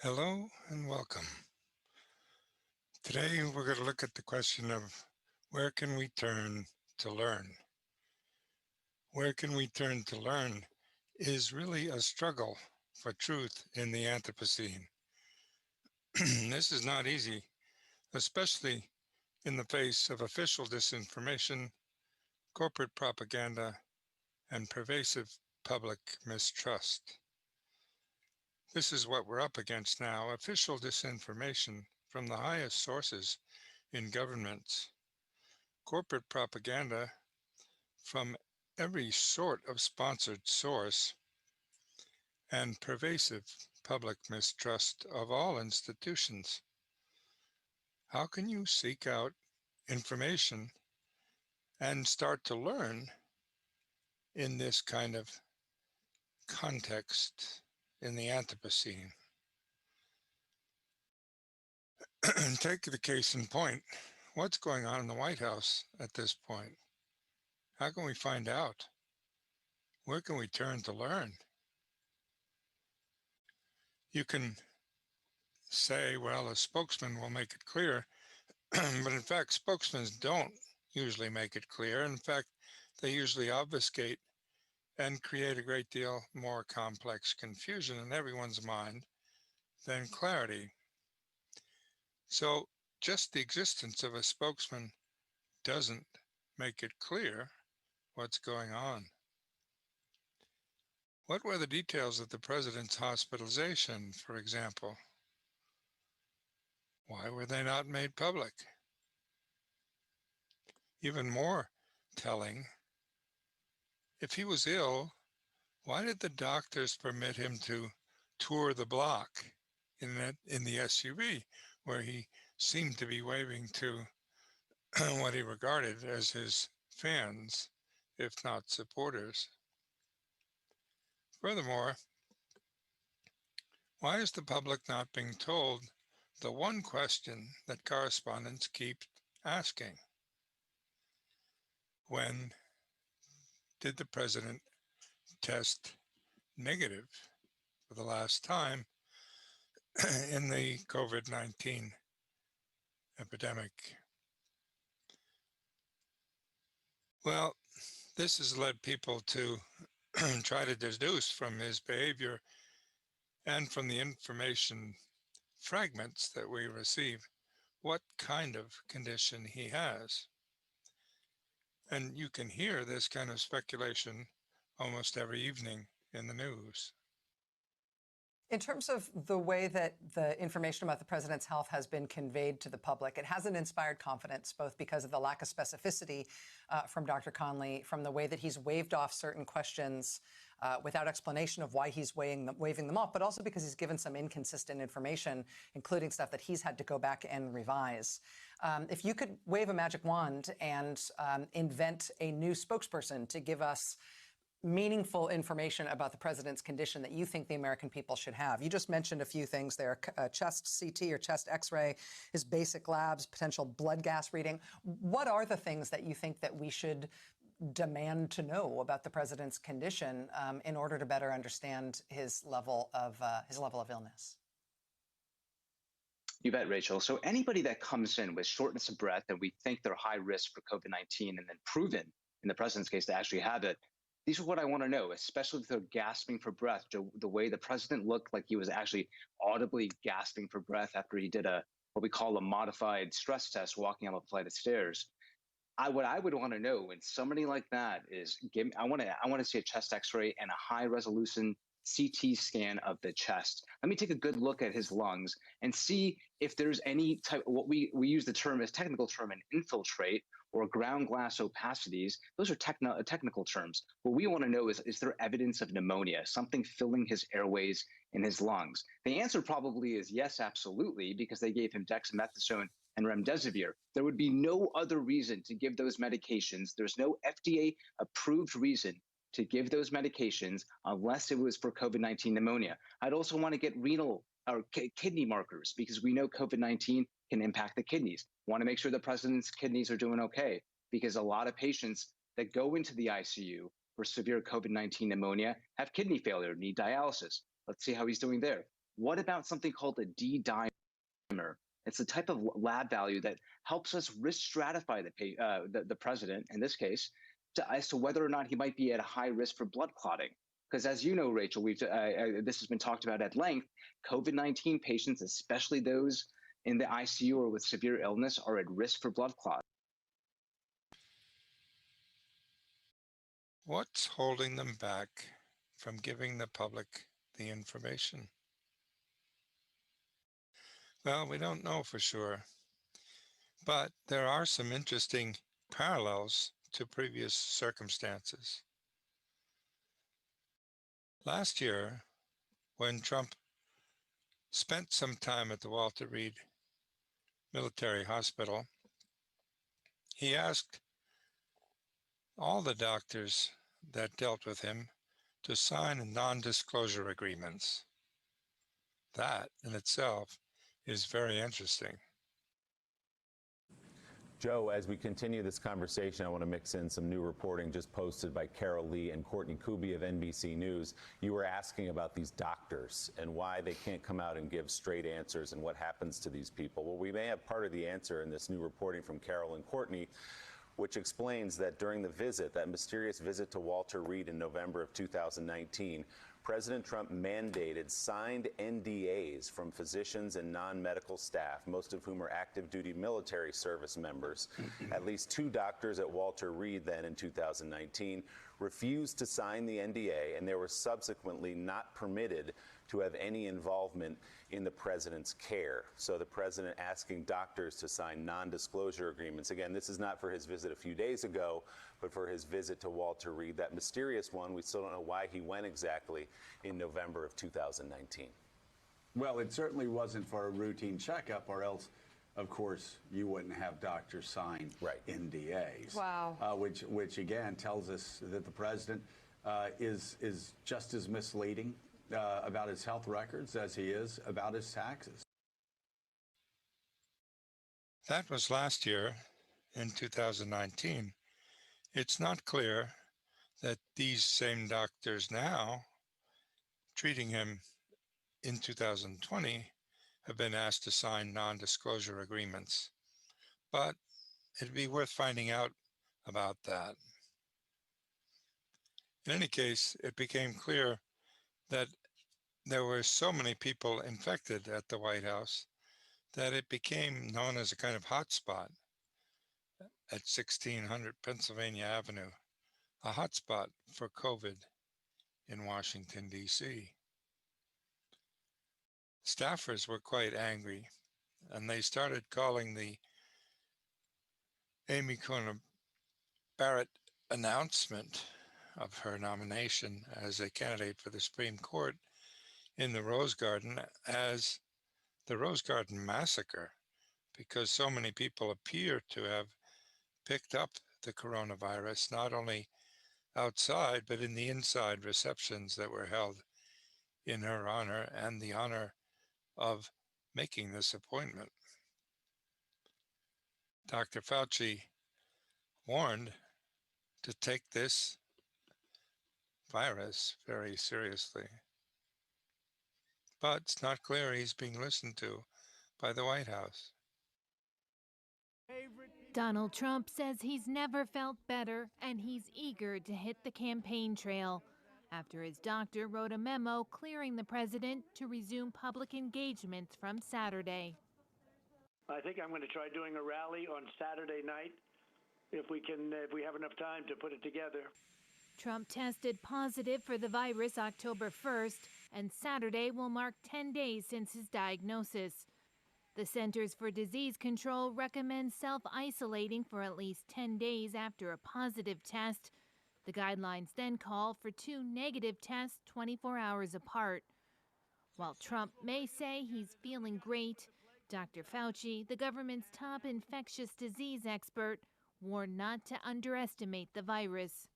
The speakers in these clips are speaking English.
Hello and welcome. Today we're going to look at the question of where can we turn to learn? Where can we turn to learn is really a struggle for truth in the Anthropocene. This is not easy, especially in the face of official disinformation, corporate propaganda, and pervasive public mistrust. This is what we're up against now, official disinformation from the highest sources in governments, corporate propaganda from every sort of sponsored source, and pervasive public mistrust of all institutions. How can you seek out information and start to learn in this kind of context in the Anthropocene? Take the case in point. What's going on in the White House at this point? How can we find out? Where can we turn to learn? You can say, well, a spokesman will make it clear, but in fact, spokesmen don't usually make it clear. In fact, they usually obfuscate and create a great deal more complex confusion in everyone's mind than clarity. So just the existence of a spokesman doesn't make it clear what's going on. What were the details of the president's hospitalization, for example? Why were they not made public? Even more telling, if he was ill, why did the doctors permit him to tour the block in the SUV, where he seemed to be waving to what he regarded as his fans, if not supporters? Furthermore, why is the public not being told the one question that correspondents keep asking? When did the president test negative for the last time in the COVID-19 epidemic? Well, this has led people to try to deduce from his behavior and from the information fragments that we receive what kind of condition he has. And you can hear this kind of speculation almost every evening in the news. In terms of the way that the information about the president's health has been conveyed to the public, it hasn't inspired confidence, both because of the lack of specificity from Dr. Conley, from the way that he's waved off certain questions without explanation of why he's waving them off, but also because he's given some inconsistent information, including stuff that he's had to go back and revise. If you could wave a magic wand and invent a new spokesperson to give us meaningful information about the president's condition that you think the American people should have. You just mentioned a few things there, chest CT or chest x-ray, his basic labs, potential blood gas reading. What are the things that you think that we should demand to know about the president's condition in order to better understand his level of illness? You bet, Rachel. So anybody that comes in with shortness of breath and we think they're high risk for COVID-19 and then proven in the president's case to actually have it, these are what I want to know, especially if they're gasping for breath. The way the president looked like he was actually audibly gasping for breath after he did what we call a modified stress test walking up a flight of stairs. What I would want to know when somebody like that is, I want to see a chest X-ray and a high resolution CT scan of the chest. Let me take a good look at his lungs and see if there's any type, what we use the term as technical term, an infiltrate or ground glass opacities. Those are technical terms. What we want to know is there evidence of pneumonia, something filling his airways in his lungs? The answer probably is yes, absolutely, because they gave him dexamethasone and remdesivir. There would be no other reason to give those medications. There's no FDA approved reason to give those medications unless it was for COVID-19 pneumonia. I'd also want to get renal or kidney markers because we know COVID-19 can impact the kidneys. Want to make sure the president's kidneys are doing okay because a lot of patients that go into the ICU for severe COVID-19 pneumonia have kidney failure, need dialysis. Let's see how he's doing there. What about something called a D-dimer? It's a type of lab value that helps us risk stratify the president, in this case, as to whether or not he might be at a high risk for blood clotting. Because as you know, Rachel, this has been talked about at length, COVID-19 patients, especially those in the ICU or with severe illness, are at risk for blood clots. What's holding them back from giving the public the information? Well, we don't know for sure, but there are some interesting parallels to previous circumstances. Last year, when Trump spent some time at the Walter Reed Military Hospital, he asked all the doctors that dealt with him to sign non-disclosure agreements. That in itself is very interesting. Joe, as we continue this conversation, I want to mix in some new reporting just posted by Carol Lee and Courtney Kuby of NBC News. You were asking about these doctors and why they can't come out and give straight answers and what happens to these people. Well, we may have part of the answer in this new reporting from Carol and Courtney, which explains that during the visit, that mysterious visit to Walter Reed in November of 2019, President Trump mandated signed NDAs from physicians and non-medical staff, most of whom are active duty military service members. At least 2 doctors at Walter Reed then in 2019 refused to sign the NDA, and they were subsequently not permitted to have any involvement in the president's care. So the president asking doctors to sign non-disclosure agreements. Again, this is not for his visit a few days ago, but for his visit to Walter Reed, that mysterious one. We still don't know why he went exactly in November of 2019. Well, it certainly wasn't for a routine checkup, or else, of course, you wouldn't have doctors sign NDAs. Wow. Which again tells us that the president is just as misleading about his health records as he is about his taxes. That was last year in 2019. It's not clear that these same doctors now treating him in 2020 have been asked to sign non-disclosure agreements, but it'd be worth finding out about that. In any case, it became clear that there were so many people infected at the White House that it became known as a kind of hotspot at 1600 Pennsylvania Avenue, a hotspot for COVID in Washington, D.C. Staffers were quite angry, and they started calling the Amy Coney Barrett announcement of her nomination as a candidate for the Supreme Court in the Rose Garden as the Rose Garden Massacre, because so many people appear to have picked up the coronavirus, not only outside, but in the inside receptions that were held in her honor and the honor of making this appointment. Dr. Fauci warned to take this virus very seriously. But it's not clear he's being listened to by the White House. Donald Trump says he's never felt better and he's eager to hit the campaign trail after his doctor wrote a memo clearing the president to resume public engagements from Saturday. I think I'm going to try doing a rally on Saturday night if we have enough time to put it together. Trump tested positive for the virus October 1st, and Saturday will mark 10 days since his diagnosis. The Centers for Disease Control recommends self-isolating for at least 10 days after a positive test. The guidelines then call for 2 negative tests 24 hours apart. While Trump may say he's feeling great, Dr. Fauci, the government's top infectious disease expert, warned not to underestimate the virus.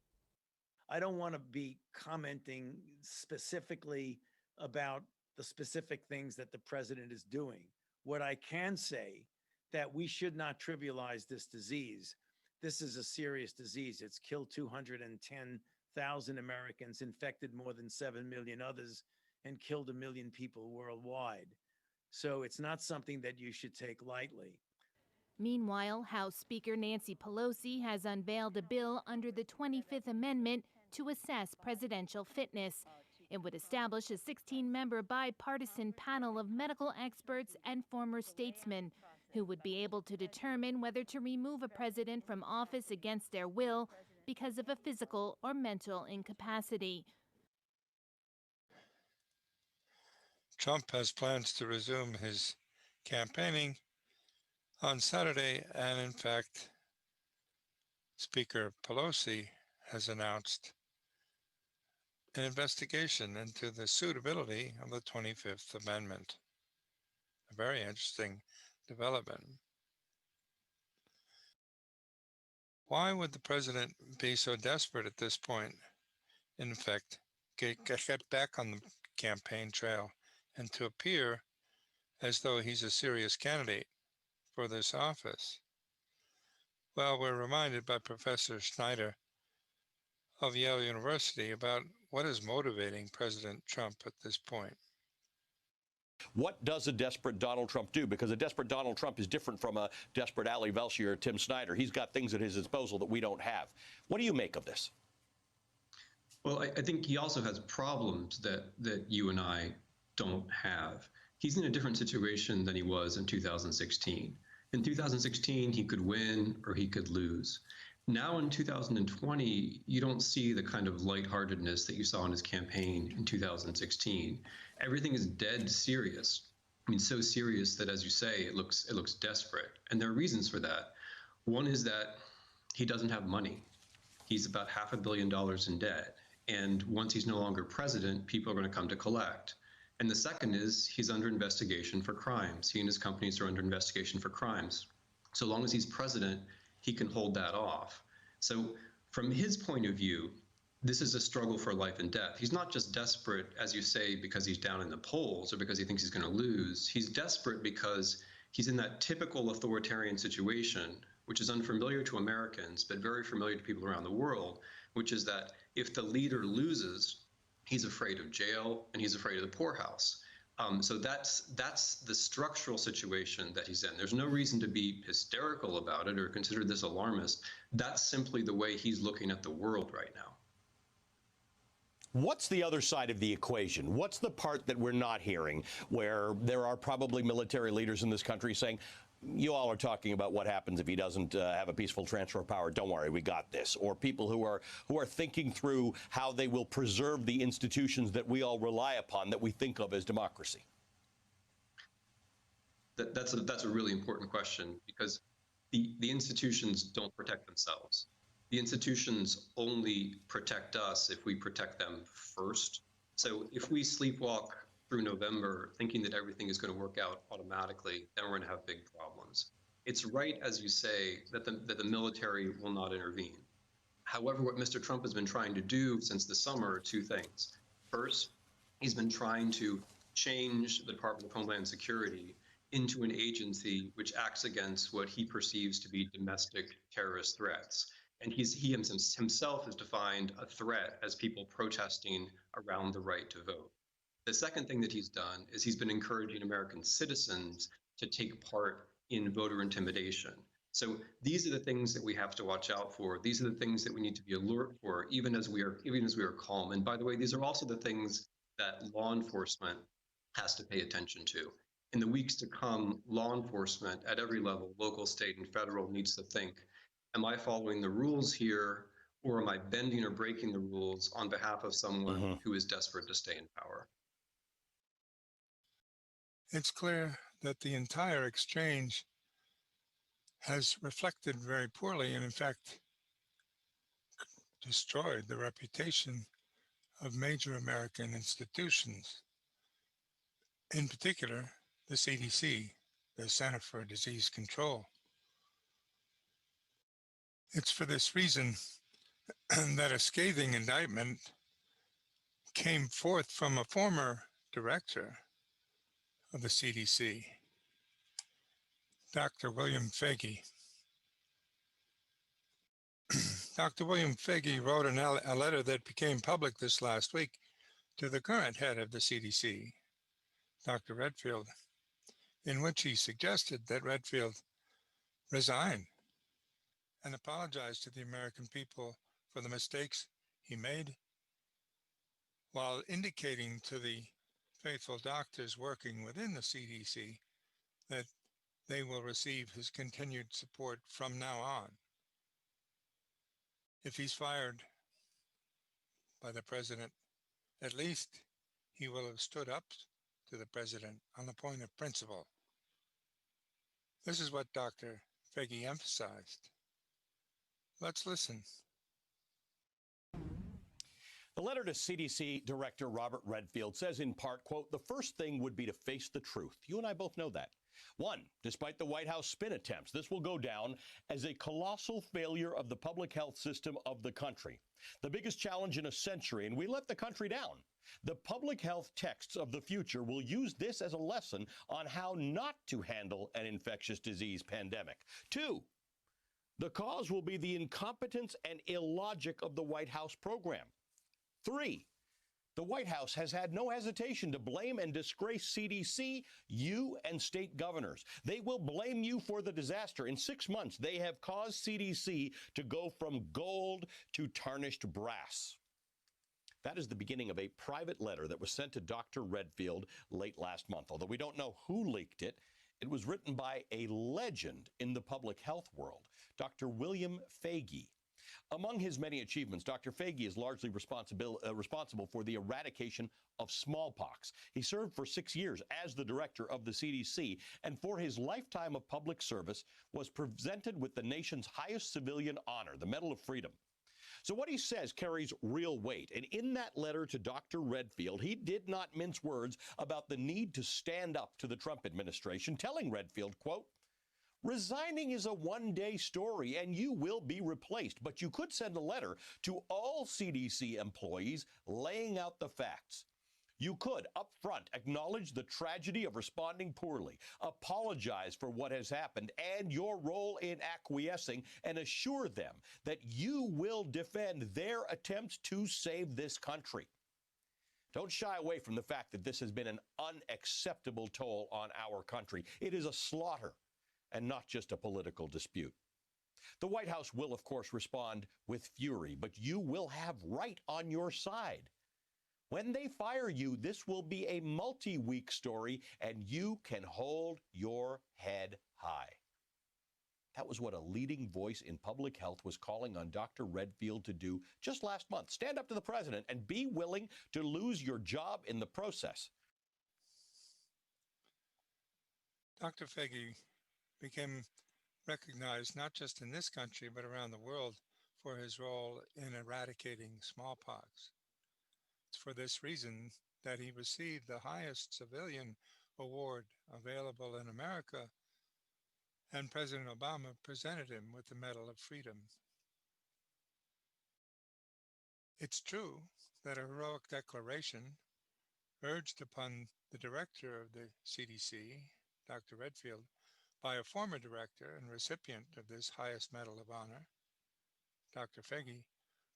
I don't want to be commenting specifically about the specific things that the president is doing. What I can say that we should not trivialize this disease. This is a serious disease. It's killed 210,000 Americans, infected more than 7 million others. and killed 1 million people worldwide. So it's not something that you should take lightly. Meanwhile, House Speaker Nancy Pelosi has unveiled a bill under the 25th Amendment to assess presidential fitness. It would establish a 16-member bipartisan panel of medical experts and former statesmen who would be able to determine whether to remove a president from office against their will because of a physical or mental incapacity. Trump has plans to resume his campaigning on Saturday, and in fact, Speaker Pelosi has announced an investigation into the suitability of the 25th Amendment. A very interesting development. Why would the president be so desperate at this point, in effect, get back on the campaign trail and to appear as though he's a serious candidate for this office? Well, we're reminded by Professor Schneider of Yale University about what is motivating President Trump at this point. What does a desperate Donald Trump do? Because a desperate Donald Trump is different from a desperate Ali Velshi or Tim Snyder. He's got things at his disposal that we don't have. What do you make of this? Well, I think he also has problems that you and I don't have. He's in a different situation than he was in 2016. In 2016, he could win or he could lose. Now in 2020, you don't see the kind of lightheartedness that you saw in his campaign in 2016. Everything is dead serious. I mean, so serious that, as you say, it looks desperate. And there are reasons for that. One is that he doesn't have money. He's about $500 million in debt. And once he's no longer president, people are going to come to collect. And the second is he's under investigation for crimes. He and his companies are under investigation for crimes. So long as he's president, he can hold that off. So from his point of view, this is a struggle for life and death. He's not just desperate, as you say, because he's down in the polls or because he thinks he's going to lose. He's desperate because he's in that typical authoritarian situation, which is unfamiliar to Americans, but very familiar to people around the world, which is that if the leader loses, he's afraid of jail and he's afraid of the poorhouse. So that's the structural situation that he's in. There's no reason to be hysterical about it or consider this alarmist. That's simply the way he's looking at the world right now. What's the other side of the equation? What's the part that we're not hearing, where there are probably military leaders in this country saying, you all are talking about what happens if he doesn't have a peaceful transfer of power. Don't worry, we got this. Or people who are thinking through how they will preserve the institutions that we all rely upon, that we think of as democracy. That's a really important question, because the institutions don't protect themselves. The institutions only protect us if we protect them first. So if we sleepwalk through November thinking that everything is going to work out automatically, then we're going to have big problems. It's right, as you say, that the military will not intervene. However, what Mr. Trump has been trying to do since the summer are two things. First, he's been trying to change the Department of Homeland Security into an agency which acts against what he perceives to be domestic terrorist threats. And he himself has defined a threat as people protesting around the right to vote. The second thing that he's done is he's been encouraging American citizens to take part in voter intimidation. So these are the things that we have to watch out for. These are the things that we need to be alert for, even as we are calm. And by the way, these are also the things that law enforcement has to pay attention to. In the weeks to come, law enforcement at every level, local, state, and federal, needs to think, am I following the rules here, or am I bending or breaking the rules on behalf of someone who is desperate to stay in power? It's clear that the entire exchange has reflected very poorly and, in fact, destroyed the reputation of major American institutions, in particular the CDC, the Center for Disease Control. It's for this reason that a scathing indictment came forth from a former director of the CDC, Dr. William Fauci. Dr. William Fauci wrote a letter that became public this last week to the current head of the CDC, Dr. Redfield, in which he suggested that Redfield resign and apologize to the American people for the mistakes he made, while indicating to the faithful doctors working within the CDC that they will receive his continued support from now on. If he's fired by the president, at least he will have stood up to the president on the point of principle. This is what Dr. Fege emphasized. Let's listen. The letter to CDC Director Robert Redfield says in part, quote, the first thing would be to face the truth. You and I both know that. One, despite the White House spin attempts, this will go down as a colossal failure of the public health system of the country. The biggest challenge in a century, and we let the country down. The public health texts of the future will use this as a lesson on how not to handle an infectious disease pandemic. Two, the cause will be the incompetence and illogic of the White House program. Three, the White House has had no hesitation to blame and disgrace CDC, you, and state governors. They will blame you for the disaster. In 6 months, they have caused CDC to go from gold to tarnished brass. That is the beginning of a private letter that was sent to Dr. Redfield late last month. Although we don't know who leaked it, it was written by a legend in the public health world, Dr. William Fege. Among his many achievements, Dr. Fege is largely responsible for the eradication of smallpox. He served for 6 years as the director of the CDC, and for his lifetime of public service was presented with the nation's highest civilian honor, the Medal of Freedom. So what he says carries real weight. And in that letter to Dr. Redfield, he did not mince words about the need to stand up to the Trump administration, telling Redfield, quote, resigning is a one-day story and you will be replaced, but you could send a letter to all CDC employees laying out the facts. You could, up front, acknowledge the tragedy of responding poorly, apologize for what has happened and your role in acquiescing, and assure them that you will defend their attempts to save this country. Don't shy away from the fact that this has been an unacceptable toll on our country. It is a slaughter and not just a political dispute. The White House will, of course, respond with fury, but you will have right on your side. When they fire you, this will be a multi-week story, and you can hold your head high. That was what a leading voice in public health was calling on Dr. Redfield to do just last month. Stand up to the president and be willing to lose your job in the process. Dr. Fege became recognized not just in this country, but around the world for his role in eradicating smallpox. It's for this reason that he received the highest civilian award available in America, and President Obama presented him with the Medal of Freedom. It's true that a heroic declaration urged upon the director of the CDC, Dr. Redfield, by a former director and recipient of this highest medal of honor, Dr. Fege,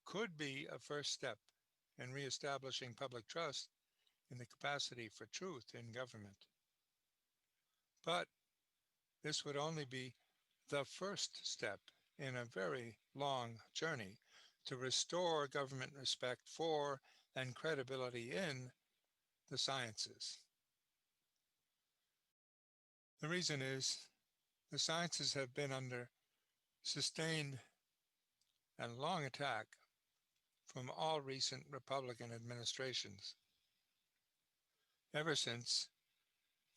could be a first step in reestablishing public trust in the capacity for truth in government. But this would only be the first step in a very long journey to restore government respect for and credibility in the sciences. The reason is the sciences have been under sustained and long attack from all recent Republican administrations. Ever since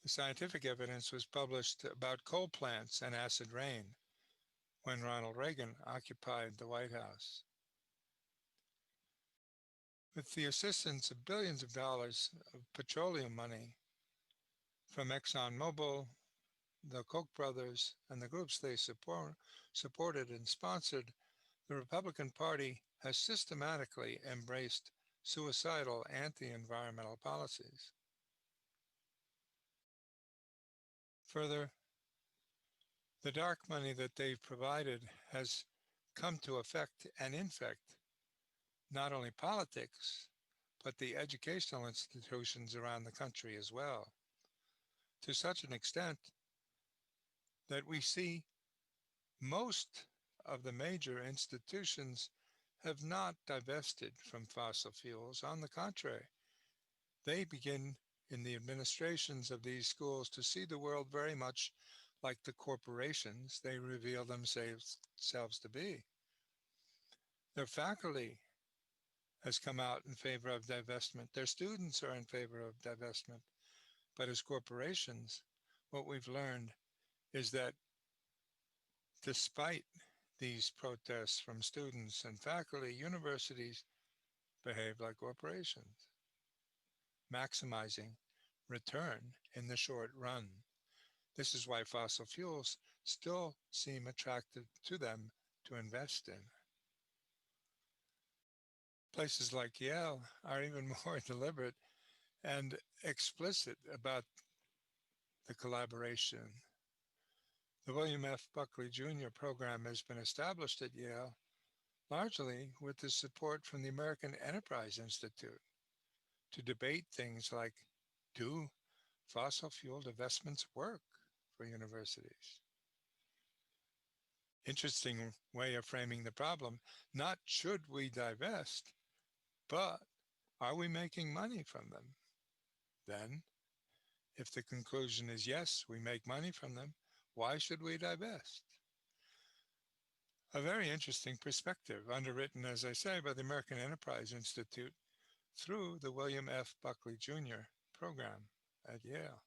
the scientific evidence was published about coal plants and acid rain when Ronald Reagan occupied the White House. With the assistance of billions of dollars of petroleum money from ExxonMobil, the Koch brothers, and the groups they supported and sponsored, the Republican Party has systematically embraced suicidal anti-environmental policies. Further, the dark money that they've provided has come to affect and infect not only politics, but the educational institutions around the country as well, to such an extent that we see most of the major institutions have not divested from fossil fuels. On the contrary, they begin in the administrations of these schools to see the world very much like the corporations they reveal themselves to be. Their faculty has come out in favor of divestment. Their students are in favor of divestment. But as corporations, what we've learned is that despite these protests from students and faculty, universities behave like corporations, maximizing return in the short run. This is why fossil fuels still seem attractive to them to invest in. Places like Yale are even more deliberate and explicit about the collaboration. The William F. Buckley Jr. program has been established at Yale largely with the support from the American Enterprise Institute to debate things like, do fossil fuel divestments work for universities? Interesting way of framing the problem. Not should we divest, but are we making money from them? Then, if the conclusion is yes, we make money from them, why should we divest? A very interesting perspective, underwritten, as I say, by the American Enterprise Institute through the William F. Buckley Jr. program at Yale.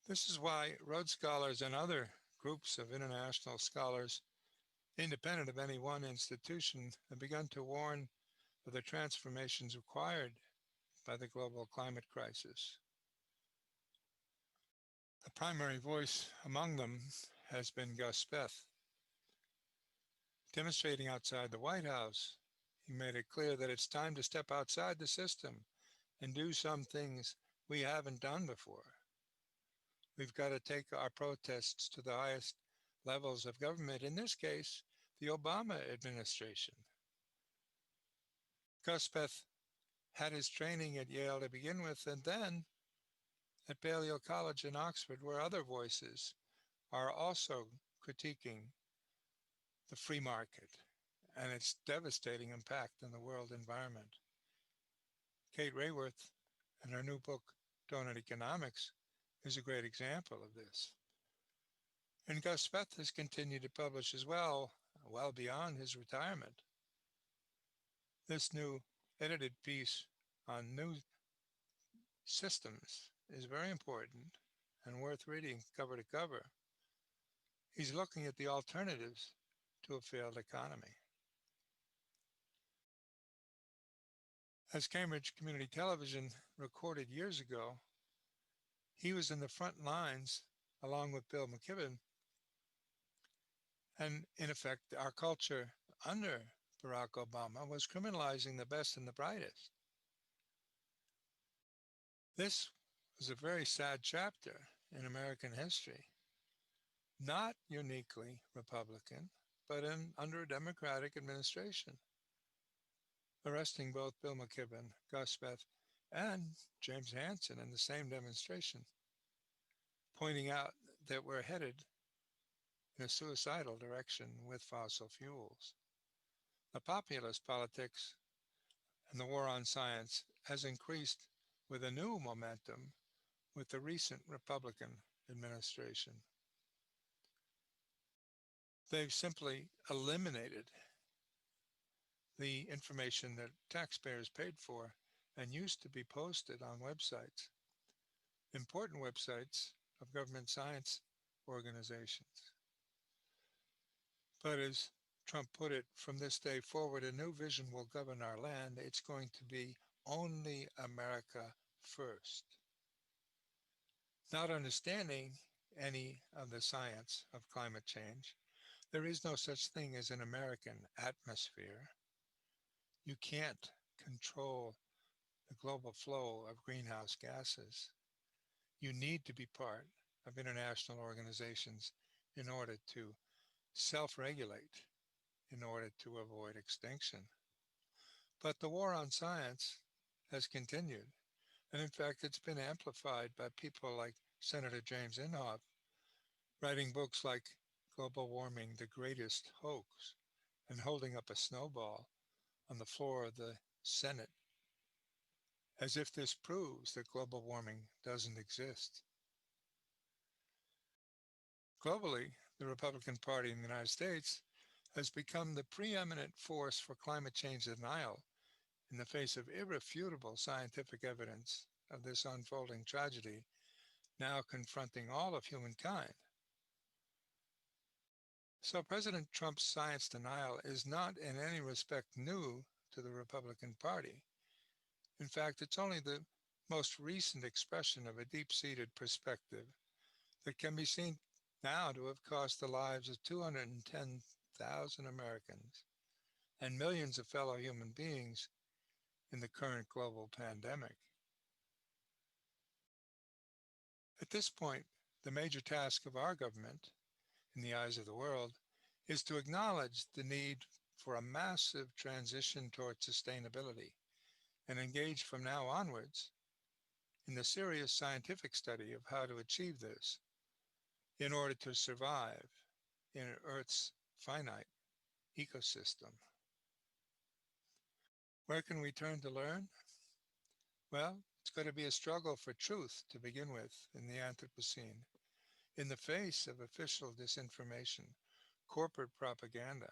This is why Rhodes Scholars and other groups of international scholars, independent of any one institution, have begun to warn of the transformations required by the global climate crisis. A primary voice among them has been Gus Speth. Demonstrating outside the White House, he made it clear that it's time to step outside the system and do some things we haven't done before. We've got to take our protests to the highest levels of government, in this case, the Obama administration. Gus Speth had his training at Yale to begin with, and then at Balliol College in Oxford, where other voices are also critiquing the free market and its devastating impact on the world environment. Kate Raworth, in her new book, Donut Economics, is a great example of this. And Gus Speth has continued to publish as well beyond his retirement. This new edited piece on new systems is very important and worth reading cover to cover. He's looking at the alternatives to a failed economy. As Cambridge Community Television recorded years ago, he was in the front lines along with Bill McKibben. And in effect, our culture under Barack Obama was criminalizing the best and the brightest. This was a very sad chapter in American history, not uniquely Republican, but under a Democratic administration, arresting both Bill McKibben, Gus Speth, and James Hansen in the same demonstration, pointing out that we're headed in a suicidal direction with fossil fuels. The populist politics and the war on science has increased with a new momentum with the recent Republican administration. They've simply eliminated the information that taxpayers paid for and used to be posted on websites, important websites of government science organizations. But as Trump put it, from this day forward, a new vision will govern our land. It's going to be only America first. Not understanding any of the science of climate change, there is no such thing as an American atmosphere. You can't control the global flow of greenhouse gases. You need to be part of international organizations in order to self-regulate, in order to avoid extinction. But the war on science has continued. And in fact, it's been amplified by people like Senator James Inhofe, writing books like Global Warming, the Greatest Hoax, and holding up a snowball on the floor of the Senate, as if this proves that global warming doesn't exist. Globally, the Republican Party in the United States has become the preeminent force for climate change denial in the face of irrefutable scientific evidence of this unfolding tragedy now confronting all of humankind. So President Trump's science denial is not in any respect new to the Republican Party. In fact, it's only the most recent expression of a deep-seated perspective that can be seen now to have cost the lives of 210,000 Americans and millions of fellow human beings in the current global pandemic. At this point, the major task of our government, in the eyes of the world, is to acknowledge the need for a massive transition toward sustainability and engage from now onwards in the serious scientific study of how to achieve this in order to survive in Earth's finite ecosystem. Where can we turn to learn? Well, it's going to be a struggle for truth to begin with in the Anthropocene, in the face of official disinformation, corporate propaganda,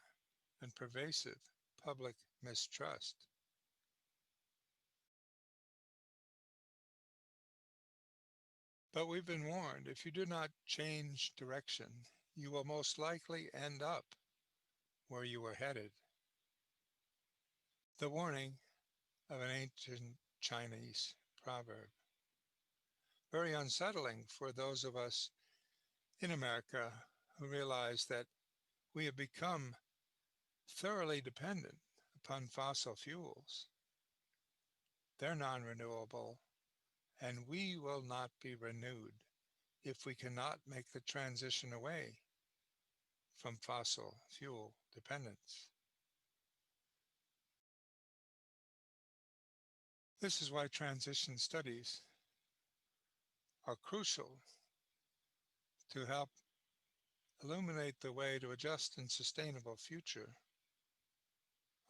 and pervasive public mistrust. But we've been warned, if you do not change direction, you will most likely end up where you were headed. The warning of an ancient Chinese proverb. Very unsettling for those of us in America who realize that we have become thoroughly dependent upon fossil fuels. They're non-renewable, and we will not be renewed if we cannot make the transition away from fossil fuel dependence. This is why transition studies are crucial to help illuminate the way to a just and sustainable future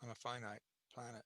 on a finite planet.